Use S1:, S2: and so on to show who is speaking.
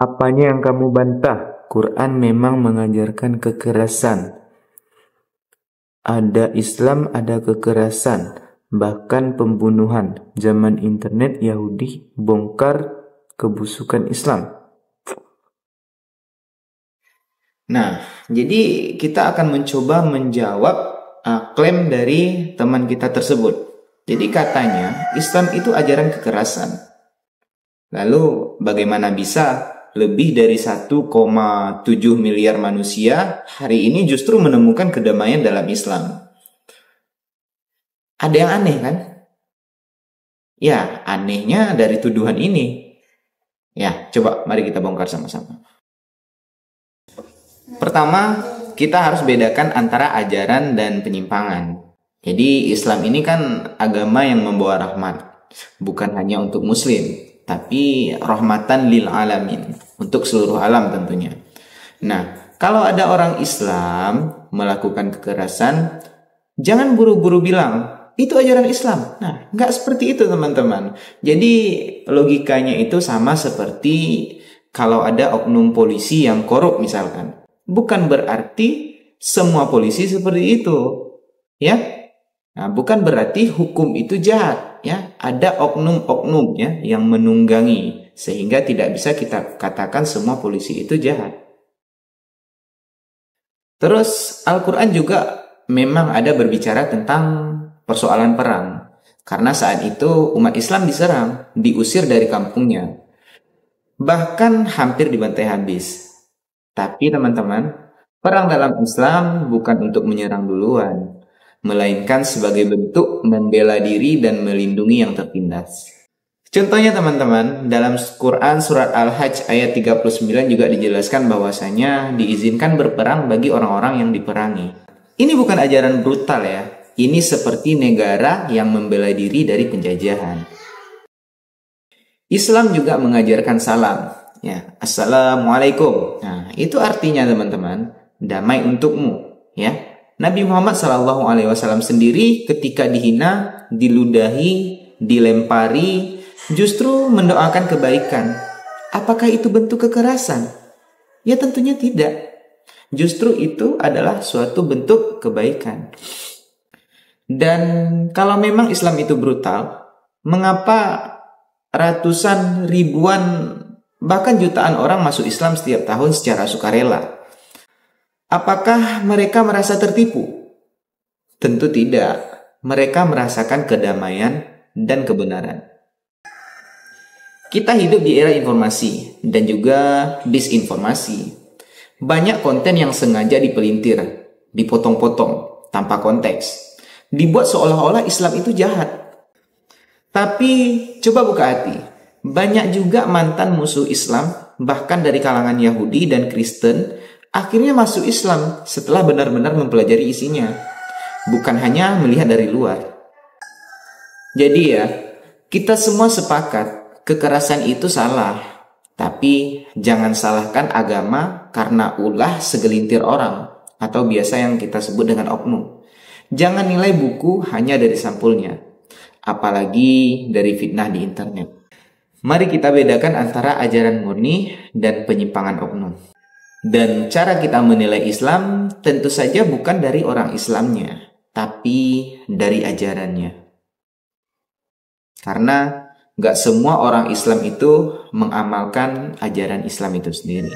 S1: Apanya yang kamu bantah? Quran memang mengajarkan kekerasan. Ada Islam, ada kekerasan, bahkan pembunuhan. Zaman internet Yahudi bongkar kebusukan Islam. Nah, jadi kita akan mencoba menjawab klaim dari teman kita tersebut. Jadi katanya Islam itu ajaran kekerasan. Lalu bagaimana bisa lebih dari 1,7 miliar manusia hari ini justru menemukan kedamaian dalam Islam? Ada yang aneh kan? Ya, anehnya dari tuduhan ini. Ya, coba mari kita bongkar sama-sama. Pertama, kita harus bedakan antara ajaran dan penyimpangan. Jadi Islam ini kan agama yang membawa rahmat, bukan hanya untuk muslim, tapi rahmatan lil alamin, untuk seluruh alam tentunya. Nah, kalau ada orang Islam melakukan kekerasan, jangan buru-buru bilang itu ajaran Islam. Nah, nggak seperti itu teman-teman. Jadi logikanya itu sama seperti kalau ada oknum polisi yang korup misalkan. Bukan berarti semua polisi seperti itu, ya. Nah, bukan berarti hukum itu jahat, ya. Ada oknum-oknum ya yang menunggangi, sehingga tidak bisa kita katakan semua polisi itu jahat. Terus Al-Quran juga memang ada berbicara tentang persoalan perang. Karena saat itu umat Islam diserang, diusir dari kampungnya. Bahkan hampir dibantai habis. Tapi teman-teman, perang dalam Islam bukan untuk menyerang duluan, melainkan sebagai bentuk membela diri dan melindungi yang tertindas. Contohnya teman-teman, dalam Quran surat Al-Hajj ayat 39 juga dijelaskan bahwasanya diizinkan berperang bagi orang-orang yang diperangi. Ini bukan ajaran brutal ya, ini seperti negara yang membela diri dari penjajahan. Islam juga mengajarkan salam. Ya, assalamualaikum. Nah, itu artinya teman-teman, damai untukmu. Ya, Nabi Muhammad SAW sendiri ketika dihina, diludahi, dilempari, justru mendoakan kebaikan. Apakah itu bentuk kekerasan? Ya tentunya tidak. Justru itu adalah suatu bentuk kebaikan. Dan kalau memang Islam itu brutal, mengapa ratusan ribuan bahkan jutaan orang masuk Islam setiap tahun secara sukarela? Apakah mereka merasa tertipu? Tentu tidak. Mereka merasakan kedamaian dan kebenaran. Kita hidup di era informasi dan juga disinformasi. Banyak konten yang sengaja dipelintir, dipotong-potong tanpa konteks, dibuat seolah-olah Islam itu jahat. Tapi coba buka hati, banyak juga mantan musuh Islam, bahkan dari kalangan Yahudi dan Kristen, akhirnya masuk Islam setelah benar-benar mempelajari isinya, bukan hanya melihat dari luar. Jadi ya, kita semua sepakat kekerasan itu salah, tapi jangan salahkan agama karena ulah segelintir orang, atau biasa yang kita sebut dengan oknum. Jangan nilai buku hanya dari sampulnya, apalagi dari fitnah di internet. Mari kita bedakan antara ajaran murni dan penyimpangan oknum. Dan cara kita menilai Islam tentu saja bukan dari orang Islamnya, tapi dari ajarannya. Karena gak semua orang Islam itu mengamalkan ajaran Islam itu sendiri.